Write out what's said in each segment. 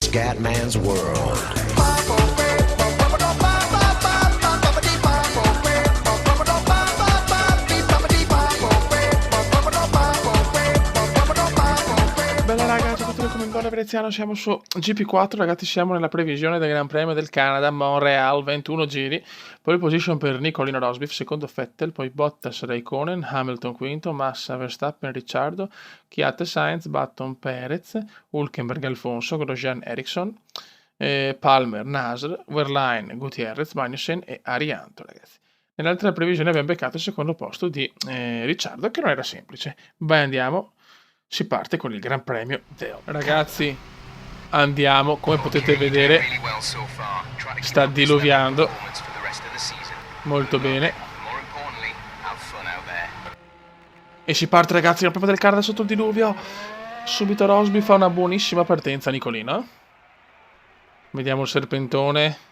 Scatman's World. Bella raga, ciao a tutti, come Indole Veneziano, siamo su GP4, ragazzi, siamo nella previsione del Gran Premio del Canada, Montreal, 21 giri, pole position per Nicolino Rosberg, secondo Vettel, poi Bottas, Raikkonen, Hamilton quinto, Massa, Verstappen, Ricciardo, Kvyat, Sainz, Button, Perez, Hülkenberg, Alfonso, Grosjean, Ericsson, Palmer, Nasr, Wehrlein, Gutierrez, Magnussen e Arianto, ragazzi. Nell'altra previsione abbiamo beccato il secondo posto di Ricciardo, che non era semplice. Beh, andiamo. Si parte con il Gran Premio del ragazzi, andiamo, come potete vedere sta diluviando molto bene e si parte ragazzi il Gran Premio del Canada sotto il diluvio. Subito Rosby fa una buonissima partenza, Nicolino, vediamo il serpentone.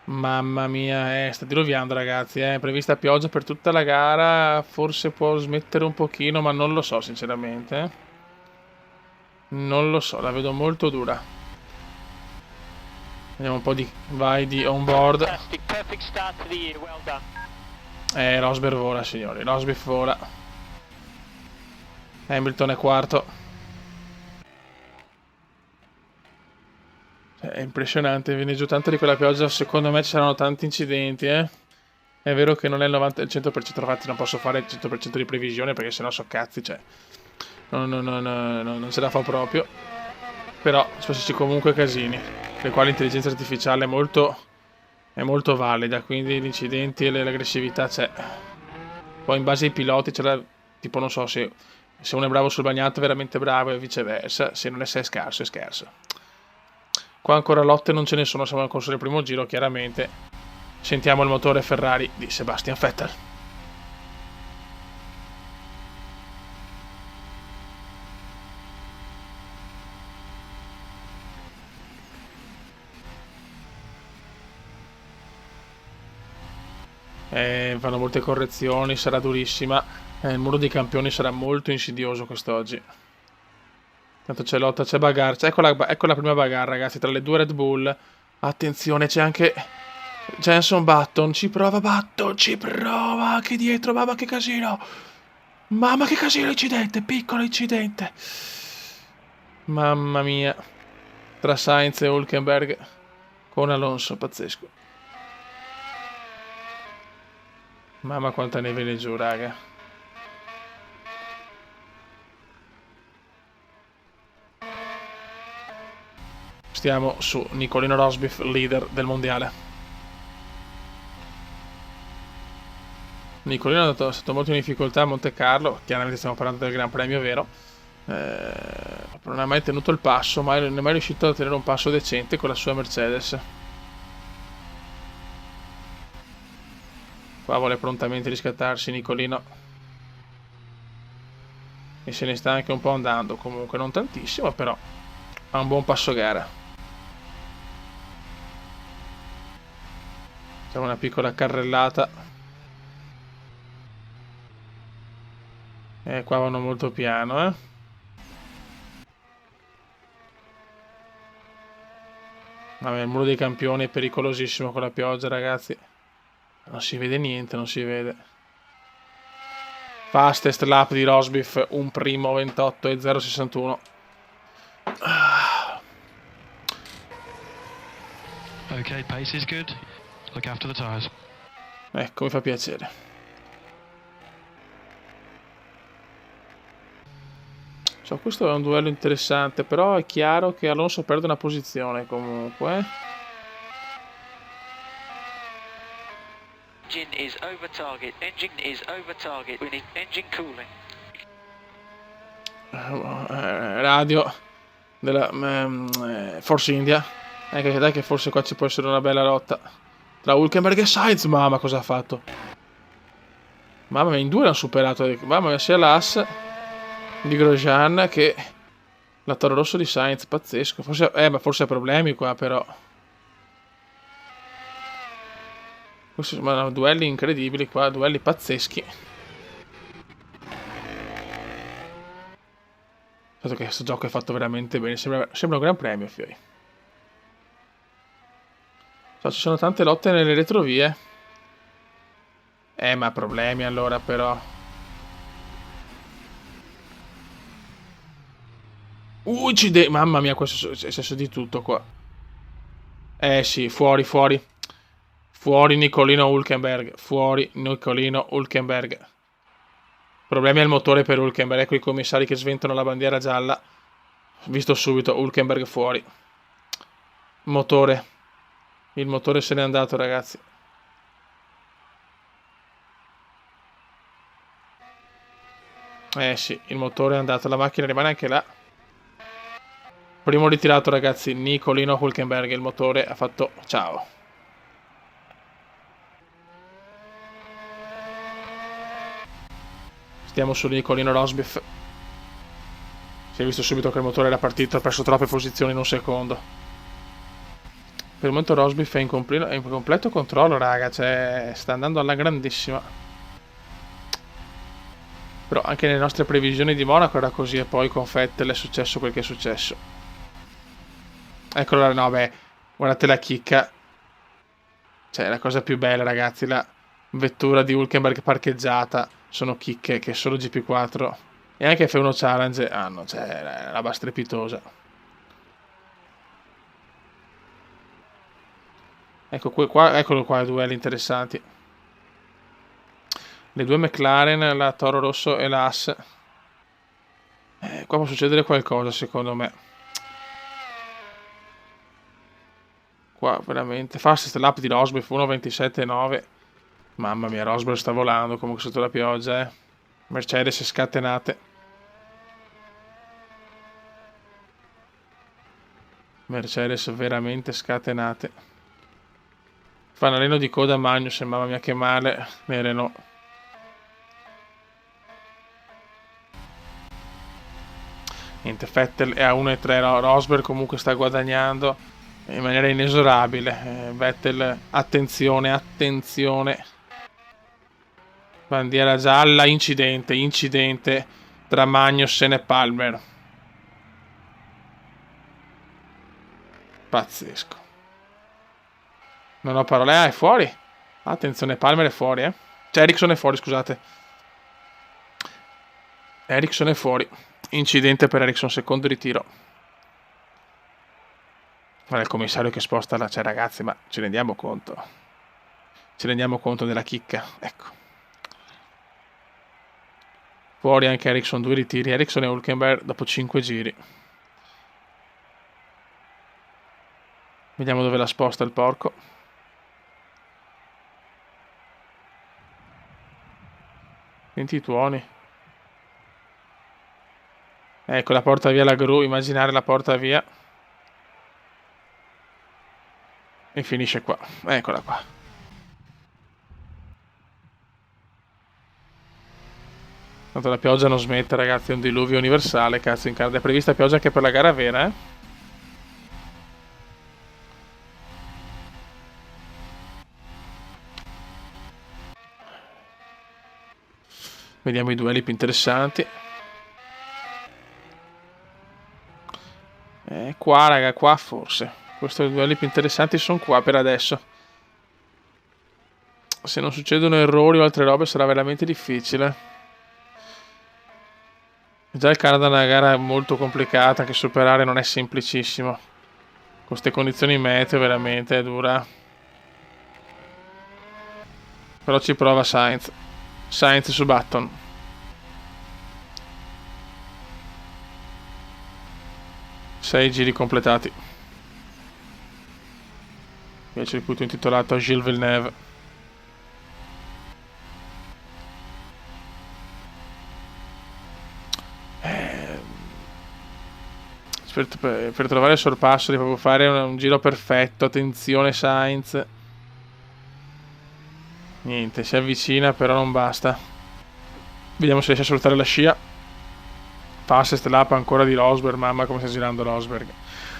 Mamma mia, sta diluviando ragazzi, è prevista pioggia per tutta la gara, forse può smettere un pochino, ma non lo so sinceramente. Non lo so, la vedo molto dura. Vediamo un po' di vai di on board. Rosberg vola signori, Rosberg vola. Hamilton è quarto. È impressionante, viene giù tanto di quella pioggia, secondo me ci saranno tanti incidenti, È vero che non è il 90, il 100%, infatti non posso fare il 100% di previsione perché sennò so cazzi, cioè non ce la fa proprio. Però spesso comunque casini, per i quali l'intelligenza artificiale è molto valida, quindi gli incidenti e l'aggressività c'è. Poi in base ai piloti c'è tipo non so se uno è bravo sul bagnato è veramente bravo e viceversa, se non è, se è scarso è scarso. Qua ancora lotte non ce ne sono, siamo al corso del primo giro, chiaramente. Sentiamo il motore Ferrari di Sebastian Vettel. Fanno molte correzioni, sarà durissima. Il muro dei campioni sarà molto insidioso quest'oggi. Tanto c'è lotta, c'è bagarre. Ecco la prima bagarre, ragazzi, tra le due Red Bull. Attenzione, c'è anche Jenson Button. Ci prova Button, ci prova. Che dietro, mamma che casino. Mamma che casino, incidente, piccolo incidente. Mamma mia. Tra Sainz e Hülkenberg con Alonso, pazzesco. Mamma quanta neve viene giù, raga. Stiamo su Nicolino Rosberg, leader del mondiale. Nicolino è stato molto in difficoltà a Monte Carlo, chiaramente stiamo parlando del Gran Premio vero. Non ha mai tenuto il passo, non è mai riuscito a tenere un passo decente con la sua Mercedes. Qua vuole prontamente riscattarsi Nicolino. E se ne sta anche un po' andando, comunque non tantissimo, però ha un buon passo gara. Facciamo una piccola carrellata. Qua vanno molto piano, Vabbè, il muro dei campioni è pericolosissimo con la pioggia, ragazzi. Non si vede niente, non si vede. Fastest lap di Rosberg, un primo 28,061. Ok, pace is good. Look after the tires. Ecco, mi fa piacere. Questo è un duello interessante, però è chiaro che Alonso perde una posizione comunque. Engine is over target. Engine is over target. We need engine cooling. Radio della Force India. Dai che forse qua ci può essere una bella lotta tra Hülkenberg e Sainz. Mamma cosa ha fatto. Mamma mia, in due l'hanno superato. Mamma mia, sia l'As di Grosjean che la Toro Rosso di Sainz. Pazzesco. Forse ha problemi qua però. Questi sono duelli incredibili qua, duelli pazzeschi. Dato che questo gioco è fatto veramente bene, sembra un gran premio, fioi. So, ci sono tante lotte nelle retrovie. Ma problemi allora, però. Mamma mia, questo è successo di tutto qua. Sì, fuori, fuori. Fuori Nicolino Hülkenberg. Fuori Nicolino Hülkenberg. Problemi al motore per Hülkenberg. Ecco i commissari che sventano la bandiera gialla. Visto subito, Hülkenberg fuori. Motore. Il motore se n'è andato, ragazzi. Sì, il motore è andato. La macchina rimane anche là. Primo ritirato, ragazzi. Nicolino Hülkenberg. Il motore ha fatto ciao. Stiamo su Nicolino Rosberg. Si è visto subito che il motore era partito, ha perso troppe posizioni in un secondo. Per il momento Rosberg è in completo controllo, raga, cioè sta andando alla grandissima. Però anche nelle nostre previsioni di Monaco era così e poi con Vettel è successo quel che è successo. Eccola, no, beh, guardate la chicca. Cioè, la cosa più bella, ragazzi, la vettura di Hülkenberg parcheggiata. Sono chicche che solo GP4 e anche F1 Challenge hanno, cioè, la roba strepitosa. Ecco qua, eccolo qua, i duelli interessanti. Le due McLaren, la Toro Rosso e la Haas. Qua può succedere qualcosa, secondo me. Qua veramente fastest lap di Rosberg 1.27.9. Mamma mia, Rosberg sta volando comunque sotto la pioggia, Mercedes scatenate. Mercedes veramente scatenate. Fanalino di coda Magnussen, mamma mia che male nei Renault. Niente, Vettel è a 1.3, Rosberg comunque sta guadagnando in maniera inesorabile. Vettel, attenzione, attenzione. Bandiera gialla, incidente tra Magnussen e Palmer. Pazzesco. Non ho parole. È fuori. Attenzione, Palmer è fuori, Cioè, Ericsson è fuori, scusate. Ericsson è fuori. Incidente per Ericsson, secondo ritiro. Guarda il commissario che sposta la... Cioè, ragazzi, ma ci rendiamo conto? Ci rendiamo conto della chicca? Ecco. Fuori anche Ericsson, 2 ritiri. Ericsson e Hülkenberg dopo 5 giri. Vediamo dove la sposta il porco. Senti i tuoni. Ecco, la porta via la gru. Immaginare la porta via. E finisce qua. Eccola qua. Tanto la pioggia non smette, ragazzi, è un diluvio universale, cazzo, in Canada. È prevista pioggia anche per la gara vera, Vediamo i duelli più interessanti. Qua, raga, qua forse. Questi duelli più interessanti sono qua per adesso. Se non succedono errori o altre robe sarà veramente difficile. Già il Canada è una gara molto complicata che superare non è semplicissimo. Con queste condizioni meteo veramente è dura. Però ci prova Sainz. Sainz su Button. Sei giri completati. Qui è il circuito intitolato a Gilles Villeneuve. Per trovare il sorpasso devi proprio fare un giro perfetto. Attenzione Sainz. Niente, si avvicina però non basta. Vediamo se riesce a salutare la scia. Fastest lap ancora di Rosberg. Mamma come sta girando Rosberg.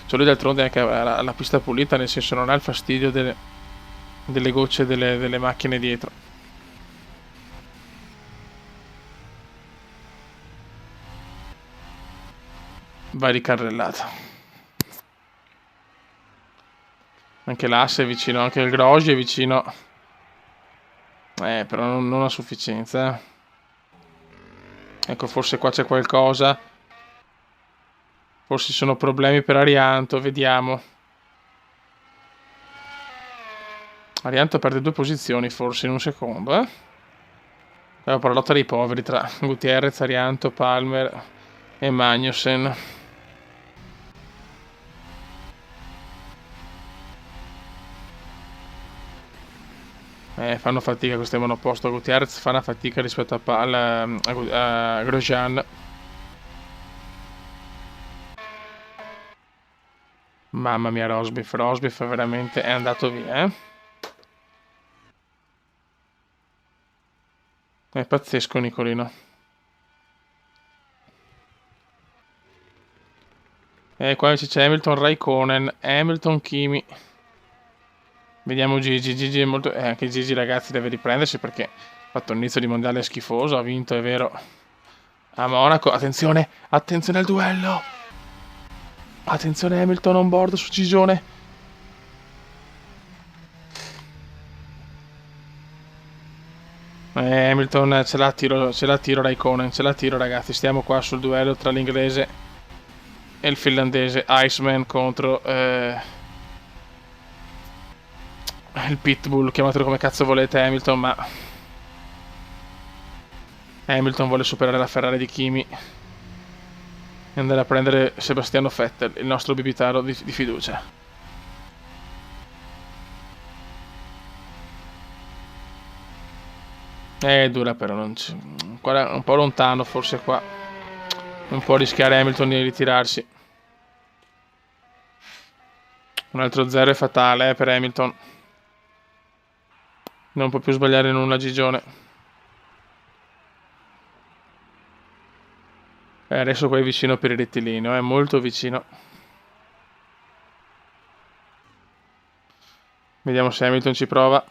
Cioè lui d'altronde anche la pista pulita, nel senso non ha il fastidio delle gocce delle macchine dietro. Vai di carrellata. Anche l'asse è vicino, anche il Grosjean è vicino. Però non a sufficienza. Ecco, forse qua c'è qualcosa. Forse ci sono problemi per Arianto, vediamo. Arianto perde 2 posizioni forse in un secondo, Però la lotta dei poveri tra Gutierrez, Arianto, Palmer e Magnussen. Fanno fatica queste monoposto. Gutierrez fa una fatica rispetto a Grosjean. Mamma mia, Rosberg veramente è andato via, È pazzesco Nicolino. Qua invece c'è Hamilton, Raikkonen, Hamilton, Kimi. Vediamo Gigi. Gigi è molto... anche Gigi, ragazzi, deve riprendersi perché ha fatto un inizio di mondiale schifoso. Ha vinto, è vero, a Monaco. Attenzione al duello. Attenzione Hamilton on board su Gigione. Hamilton ce la tiro Raikkonen, ce la tiro, ragazzi. Stiamo qua sul duello tra l'inglese e il finlandese. Iceman contro il Pitbull, chiamatelo come cazzo volete, Hamilton, ma Hamilton vuole superare la Ferrari di Kimi e andare a prendere Sebastiano Vettel, il nostro bibitaro di fiducia. È dura però, ancora un po' lontano forse qua. Non può rischiare Hamilton di ritirarsi. Un altro 0 è fatale per Hamilton. Non può più sbagliare nulla Gigione. Adesso qua è vicino per il rettilineo, è molto vicino. Vediamo se Hamilton ci prova.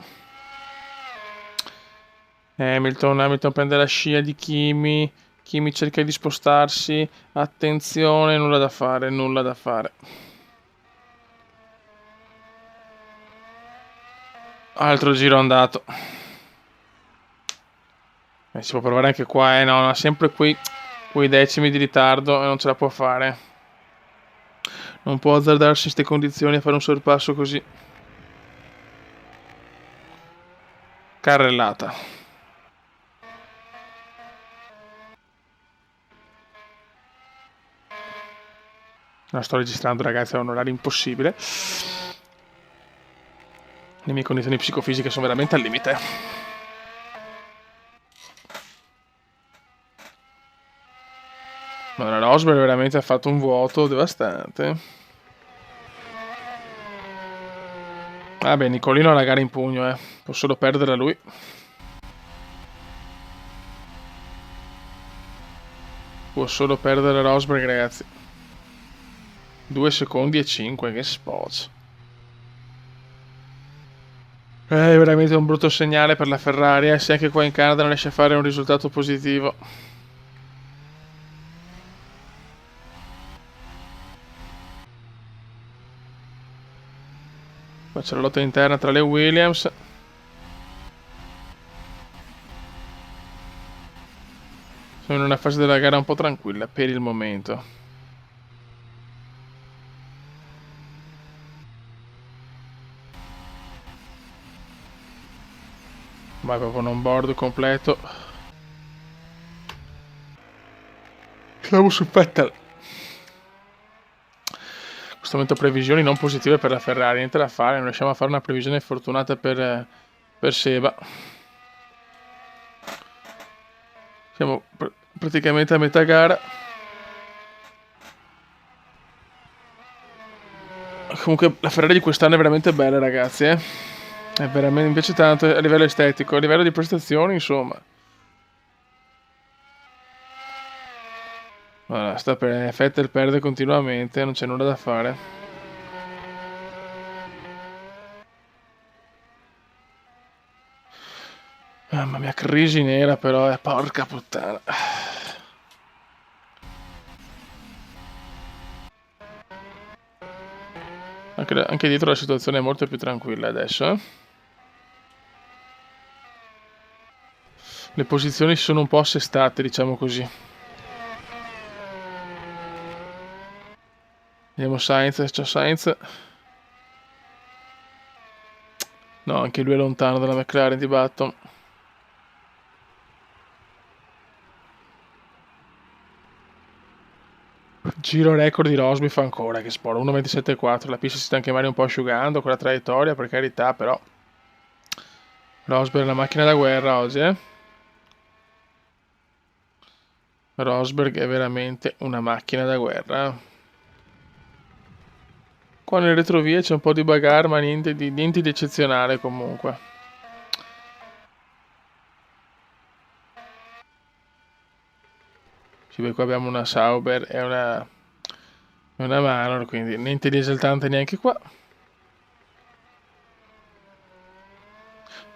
Hamilton prende la scia di Kimi. Kimi cerca di spostarsi. Attenzione, nulla da fare. Altro giro andato. Si può provare anche qua, no, ha sempre quei decimi di ritardo e non ce la può fare. Non può azzardarsi in queste condizioni a fare un sorpasso così. Carrellata. La sto registrando, ragazzi, è un orario impossibile. Le mie condizioni psicofisiche sono veramente al limite. Ma la Rosberg veramente ha fatto un vuoto devastante. Vabbè, Nicolino ha la gara in pugno, Può solo perdere lui. Può solo perdere Rosberg, ragazzi. 2 secondi e 5, che spot. È veramente un brutto segnale per la Ferrari, se anche qua in Canada non riesce a fare un risultato positivo. Qua c'è la lotta interna tra le Williams. Sono in una fase della gara un po' tranquilla per il momento. Vai proprio un on board completo. Siamo su Vettel. In questo momento previsioni non positive per la Ferrari, niente da fare, non riusciamo a fare una previsione fortunata per Seba. Siamo praticamente a metà gara. Comunque la Ferrari di quest'anno è veramente bella, ragazzi, È veramente, mi piace tanto a livello estetico, a livello di prestazioni, insomma. Allora, Vettel perde continuamente, non c'è nulla da fare. Mamma mia, crisi nera però, porca puttana. Anche dietro la situazione è molto più tranquilla adesso, eh. Le posizioni si sono un po' assestate, diciamo così. Vediamo Sainz, c'è Sainz. No, anche lui è lontano dalla McLaren di Button. Giro record di Rosberg fa ancora, che sporo, 1.27.4. La pista si sta anche magari un po' asciugando con la traiettoria, per carità, però Rosberg è una macchina da guerra oggi, eh. Rosberg è veramente una macchina da guerra. Qua nelle retrovie c'è un po' di bagarre, ma niente di eccezionale comunque. Sì, beh, qua abbiamo una Sauber e una Manor, quindi niente di esaltante neanche qua.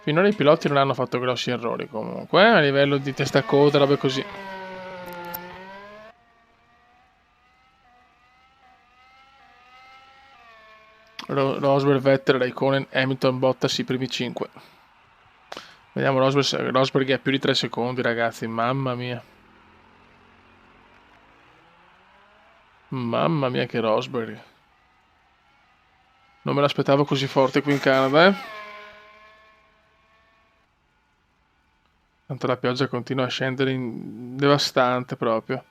Finora i piloti non hanno fatto grossi errori comunque, a livello di testa a coda, robe così. Rosberg, Vettel, Raikkonen, Hamilton, Bottas i primi 5. Vediamo Rosberg è a più di 3 secondi, ragazzi, mamma mia. Mamma mia che Rosberg. Non me l'aspettavo così forte qui in Canada, eh. Tanto la pioggia continua a scendere devastante proprio.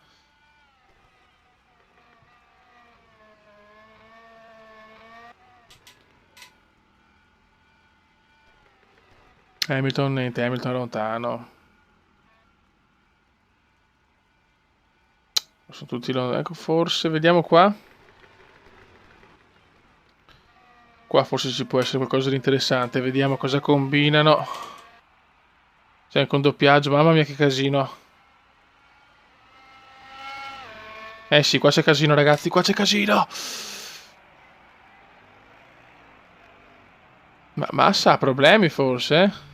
Hamilton, niente, Hamilton lontano. Sono tutti lontani. Ecco, forse, vediamo qua. Qua forse ci può essere qualcosa di interessante. Vediamo cosa combinano. C'è anche un doppiaggio, mamma mia che casino. Eh sì, qua c'è casino ragazzi, qua c'è casino. Ma Massa ha problemi forse?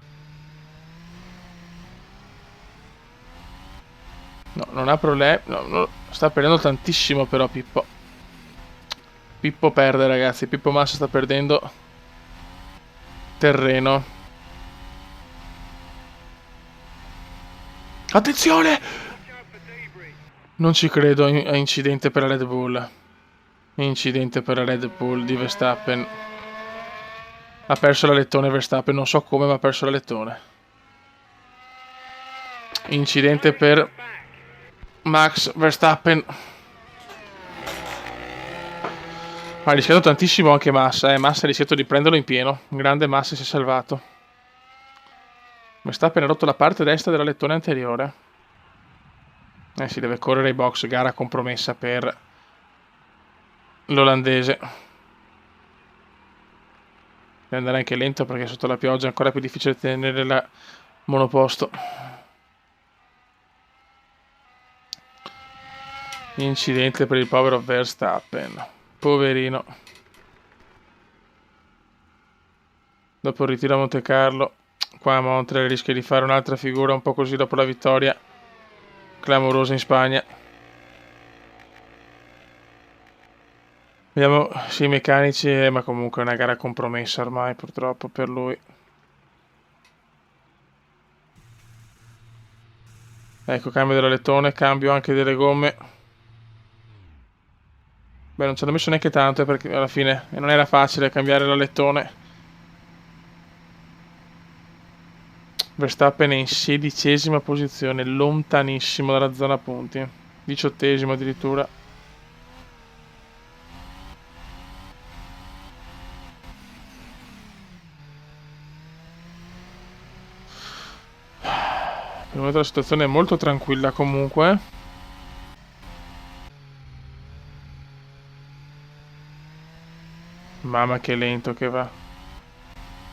No, non ha problemi. No, sta perdendo tantissimo però Pippo. Pippo perde ragazzi, Pippo Massa sta perdendo terreno. Attenzione! Non ci credo a incidente per la Red Bull. Incidente per la Red Bull di Verstappen. Ha perso la lettone Verstappen, non so come ma ha perso la lettone. Incidente per Max Verstappen. Ha rischiato tantissimo anche Massa, Massa ha rischiato di prenderlo in pieno. Un grande Massa si è salvato. Verstappen ha rotto la parte destra della lettone anteriore. Si deve correre ai box, gara compromessa per l'olandese. Deve andare anche lento perché sotto la pioggia è ancora più difficile tenere la monoposto. Incidente per il povero Verstappen. Poverino. Dopo il ritiro a Monte Carlo, qua a Montreal rischia di fare un'altra figura un po' così dopo la vittoria clamorosa in Spagna. Vediamo sì, i meccanici, ma comunque è una gara compromessa ormai purtroppo per lui. Ecco, cambio della lettone, cambio anche delle gomme. Beh, non ci hanno messo neanche tanto perché alla fine non era facile cambiare la lettone. Verstappen è in 16ª posizione, lontanissimo dalla zona punti. 18º addirittura. Per il momento la situazione è molto tranquilla comunque. Mamma che lento che va.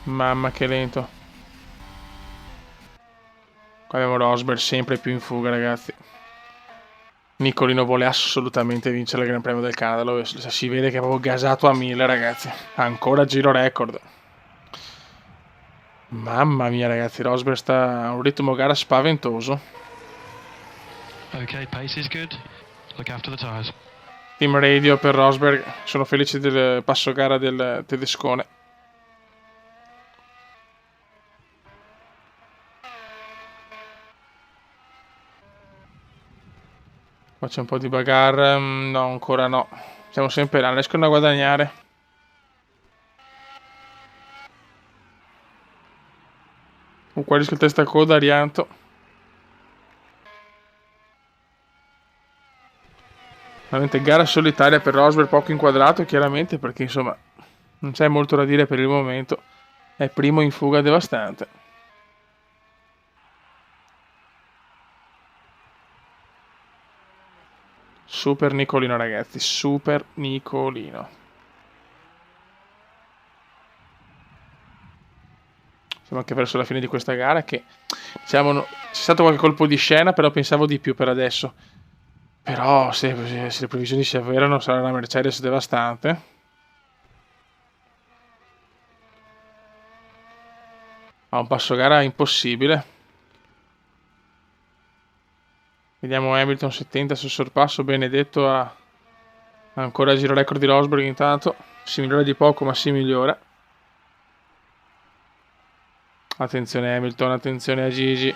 Mamma che lento. Qua abbiamo Rosberg sempre più in fuga ragazzi. Nicolino vuole assolutamente vincere il Gran Premio del Canada. Si vede che è proprio gasato a 1000 ragazzi. Ancora giro record. Mamma mia ragazzi, Rosberg sta a un ritmo gara spaventoso. Okay, pace is good. Look after the tyres. Team radio per Rosberg. Sono felice del passo gara del tedescone. Qua c'è un po' di bagarre. No, ancora no. Siamo sempre là, non riescono a guadagnare. Qua rischia il testacoda, Arianto. Veramente gara solitaria per Rosberg, poco inquadrato chiaramente perché insomma non c'è molto da dire per il momento. È primo in fuga devastante. Super Nicolino ragazzi, super Nicolino. Siamo anche verso la fine di questa gara che diciamo c'è stato qualche colpo di scena, però pensavo di più per adesso. Però se le previsioni si avverano sarà una Mercedes devastante. Ha un passo gara impossibile. Vediamo Hamilton 70 sul sorpasso, Benedetto ha ancora il giro record di Rosberg intanto. Si migliora di poco ma si migliora. Attenzione Hamilton, attenzione a Gigi.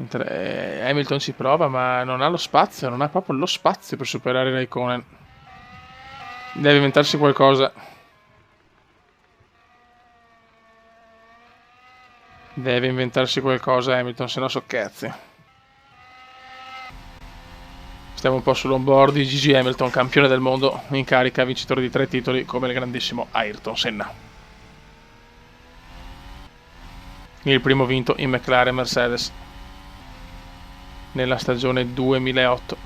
Hamilton ci prova ma non ha lo spazio, non ha proprio lo spazio per superare Raikkonen. Deve inventarsi qualcosa. Deve inventarsi qualcosa Hamilton, se no so cazzi. Stiamo un po' sull'onboard di Gigi Hamilton, campione del mondo in carica, vincitore di 3 titoli come il grandissimo Ayrton Senna. Il primo vinto in McLaren Mercedes nella stagione 2008.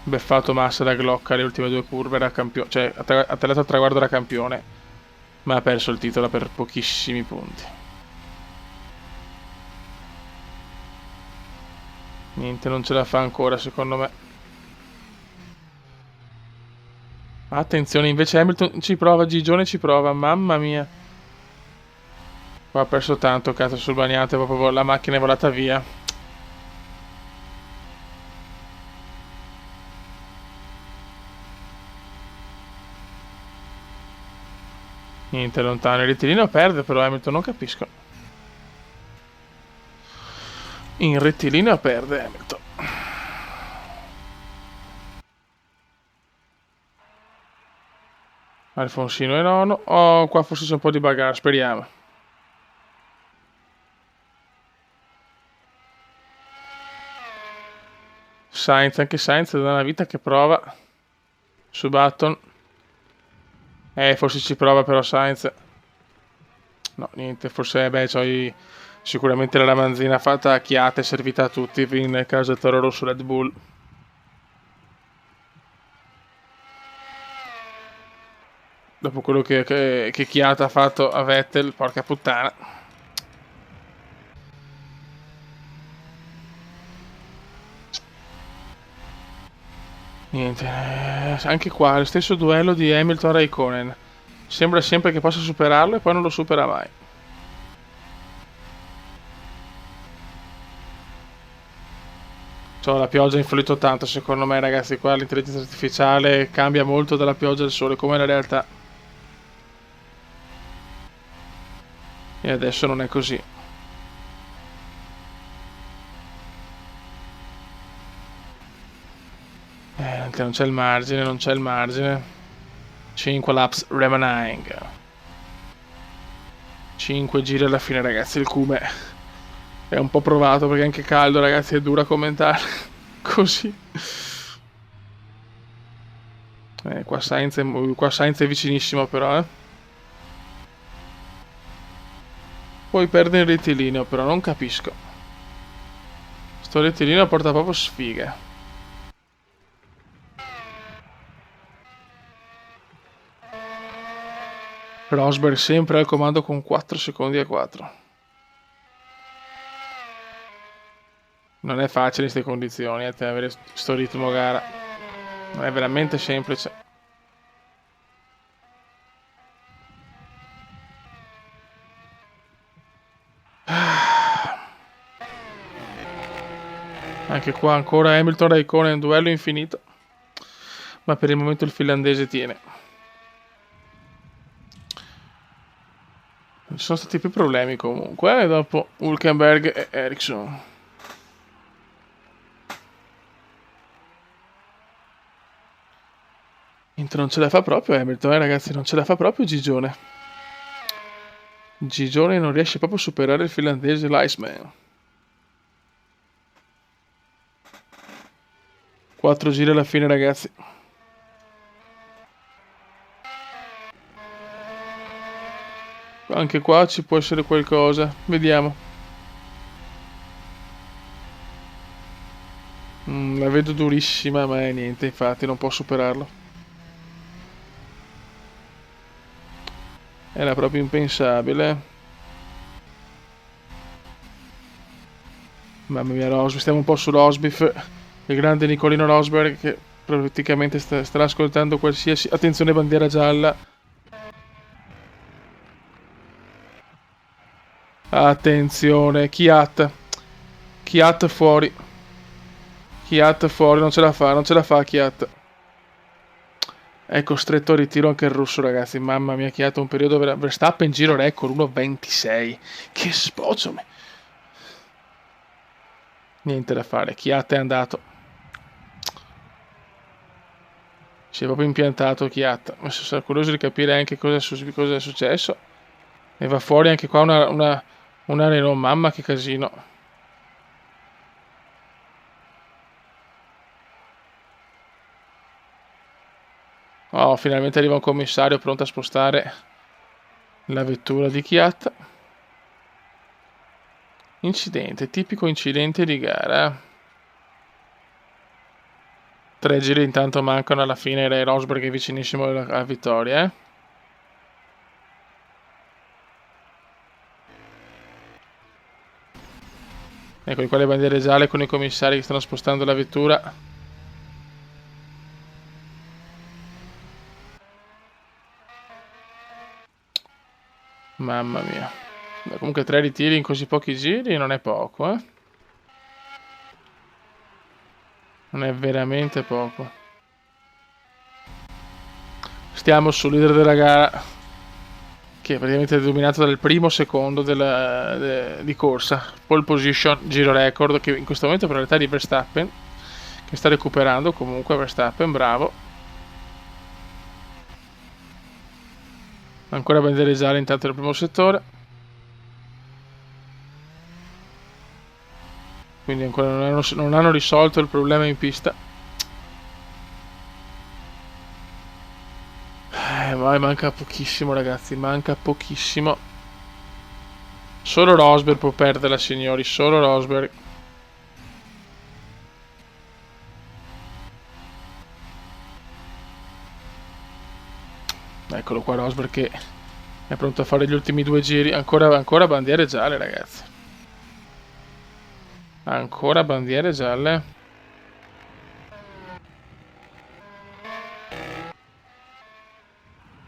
Beffato Massa da Glock alle ultime 2 curve, era campione, cioè ha tagliato al traguardo da campione, ma ha perso il titolo per pochissimi punti. Niente, non ce la fa ancora secondo me. Attenzione, invece Hamilton ci prova, Gigione ci prova, mamma mia. Qua ha perso tanto, cazzo, sul bagnate, proprio la macchina è volata via. Niente, lontano, il rettilineo perde però Hamilton, non capisco. In rettilineo perde Hamilton. Alfonsino e nono. Oh, qua forse c'è un po' di bagarre, speriamo. Sainz, anche Sainz da una vita che prova. Su Button. Forse ci prova però Sainz. No, niente, forse sicuramente la ramanzina fatta a chiate è servita a tutti in caso Toro Rosso Red Bull. Dopo quello che Chiata ha fatto a Vettel, porca puttana. Niente, anche qua lo stesso duello di Hamilton-Raikkonen. Sembra sempre che possa superarlo e poi non lo supera mai. La pioggia ha influito tanto secondo me ragazzi, qua l'intelligenza artificiale cambia molto dalla pioggia al sole, come la realtà. E adesso non è così. Non c'è il margine, non c'è il margine. 5 laps remaining. 5 giri alla fine ragazzi, il cume è un po' provato perché è anche caldo ragazzi, è duro a commentare così. Qua Sainz è vicinissimo però Poi perde il rettilineo però non capisco. Sto rettilineo porta proprio sfighe. Rosberg sempre al comando con 4 secondi e 4. Non è facile in queste condizioni avere sto ritmo gara. Non è veramente semplice. Anche qua ancora Hamilton Raikkonen, duello infinito. Ma per il momento il finlandese tiene. Ci sono stati più problemi comunque. E dopo Hülkenberg e Ericsson. Non ce la fa proprio Hamilton, ragazzi, non ce la fa proprio Gigione. Gigione non riesce proprio a superare il finlandese Leisman. 4 giri alla fine, ragazzi. Anche qua ci può essere qualcosa. Vediamo. La vedo durissima, ma niente, infatti non può superarlo. Era proprio impensabile. Mamma mia, Rosberg. Stiamo un po' su Rosberg. Il grande Nicolino Rosberg che praticamente starà ascoltando qualsiasi... Attenzione, bandiera gialla. Attenzione, Kvyat. Kvyat fuori. Kvyat fuori, non ce la fa Kvyat. È costretto a ritiro anche il russo, ragazzi. Mamma mia, Kvyat un periodo... Verstappen giro record 1.26. Che spocciome. Niente da fare, Kvyat è andato. Si è proprio impiantato Kvyat. Sono curioso di capire anche cosa è successo. E va fuori anche qua una Renault. Mamma che casino. Oh, finalmente arriva un commissario pronto a spostare la vettura di Kvyat. Incidente, tipico incidente di gara. 3 giri intanto mancano alla fine. Rosberg è vicinissimo alla vittoria. Ecco qua le bandiere gialle con i commissari che stanno spostando la vettura. Mamma mia. Beh, comunque 3 ritiri in così pochi giri non è poco, eh. Non è veramente poco. Stiamo sul leader della gara, che è praticamente dominato dal primo secondo di corsa. Pole position, giro record, che in questo momento per l'età di Verstappen, che sta recuperando comunque Verstappen, bravo. Ancora bandiere gialle intanto nel primo settore. Quindi ancora non hanno risolto il problema in pista. Ma manca pochissimo, ragazzi, manca pochissimo. Solo Rosberg può perderla, signori, solo Rosberg. Eccolo qua Rosberg che è pronto a fare gli ultimi 2 giri. Ancora bandiere gialle, ragazzi. Ancora bandiere gialle.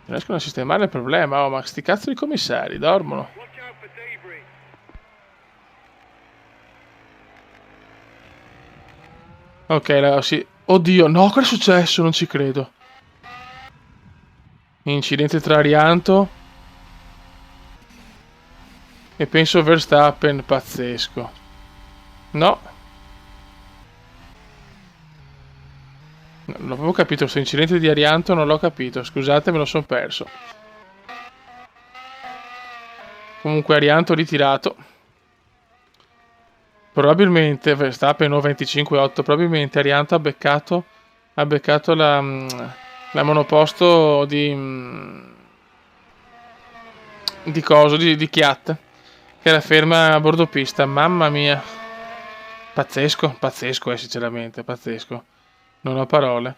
Non riescono a sistemare il problema. Oh, ma sti cazzo di commissari dormono. Ok, sì. Oddio, no, cosa è successo? Non ci credo. Incidente tra Arianto e penso Verstappen, pazzesco. No. Non avevo capito questo incidente di Arianto, non l'ho capito. Scusate, me lo sono perso. Comunque Arianto ritirato. Probabilmente Verstappen 1.25.8. Probabilmente Arianto ha beccato la monoposto di Kvyat, che era ferma a bordo pista. Mamma mia, pazzesco, pazzesco, sinceramente pazzesco, non ho parole.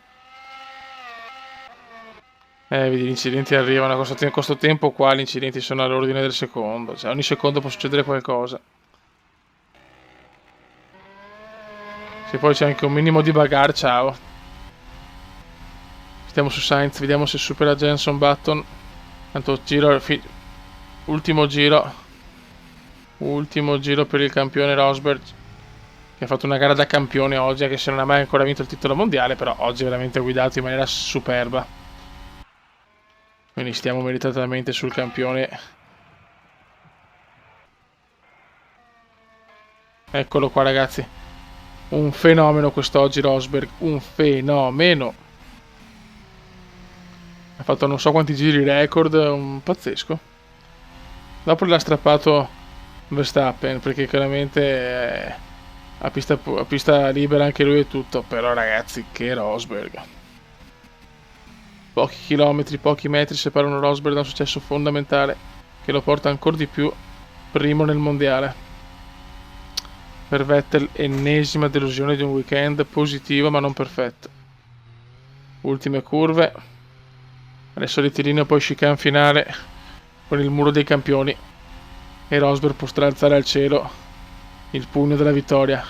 Vedi, gli incidenti arrivano a questo tempo qua, gli incidenti sono all'ordine del secondo, cioè ogni secondo può succedere qualcosa. Se poi c'è anche un minimo di bagarre, ciao. Stiamo su Sainz, vediamo se supera Jenson Button. Tanto ultimo giro per il campione Rosberg. che ha fatto una gara da campione oggi, anche se non ha mai ancora vinto il titolo mondiale, però oggi è veramente guidato in maniera superba. Quindi stiamo meritatamente sul campione. Eccolo qua, ragazzi. Un fenomeno quest'oggi Rosberg, un fenomeno. Ha fatto non so quanti giri record, un pazzesco. Dopo l'ha strappato Verstappen, perché chiaramente a pista libera anche lui e tutto, però ragazzi, che Rosberg. Pochi chilometri, pochi metri separano Rosberg da un successo fondamentale che lo porta ancora di più primo nel mondiale. Per Vettel, ennesima delusione di un weekend positivo ma non perfetto. Ultime curve, adesso rettilineo, poi chicane finale con il muro dei campioni e Rosberg potrà alzare al cielo il pugno della vittoria.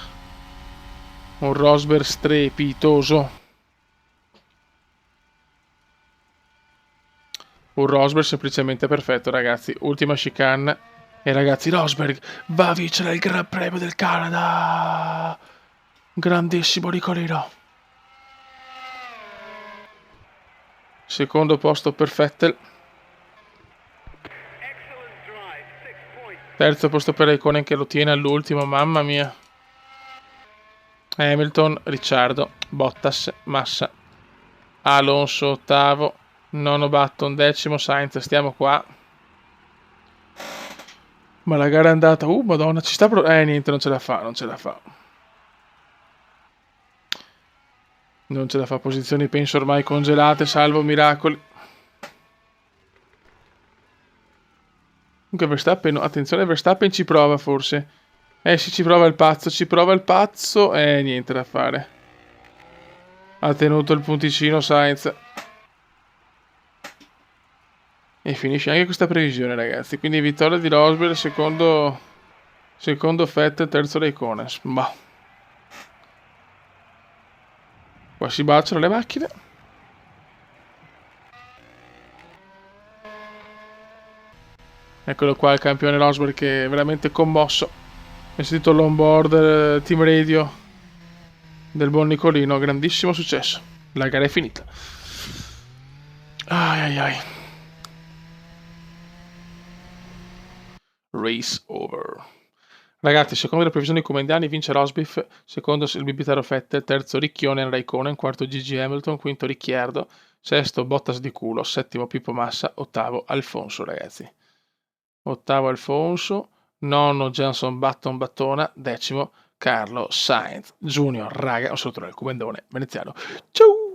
Un Rosberg strepitoso, un Rosberg semplicemente perfetto, ragazzi. Ultima chicane e ragazzi, Rosberg va a vincere il Gran Premio del Canada. Grandissimo Nicolino. Secondo posto per Vettel. Terzo posto per Raikkonen che lo tiene all'ultimo, mamma mia. Hamilton, Ricciardo, Bottas, Massa, Alonso ottavo, nono Button, decimo Sainz, stiamo qua. Ma la gara è andata, madonna, ci sta niente, non ce la fa, non ce la fa. Non ce la fa, posizioni penso ormai congelate, salvo miracoli. Comunque Verstappen, attenzione, Verstappen ci prova forse. Sì, ci prova il pazzo, niente da fare. Ha tenuto il punticino Sainz. E finisce anche questa previsione, ragazzi. Quindi vittoria di Rosberg, secondo Vettel, terzo Raikkonen. Bah. Qua si baciano le macchine. Eccolo qua il campione Rosberg che è veramente commosso. Ho sentito l'onboard team radio del buon Nicolino. Grandissimo successo. La gara è finita. Ai ai ai. Race over. Ragazzi, secondo le previsioni comendiani vince Rosbiff, secondo il bibitaro Vettel, terzo Riccione Raikkonen, quarto Gigi Hamilton, quinto Ricciardo, sesto Bottas di culo, settimo Pippo Massa, ottavo Alfonso, ragazzi. Ottavo Alfonso, nono Johnson Button Battona, decimo Carlo Sainz Junior. Raga, un saluto dal comandone veneziano. Ciao!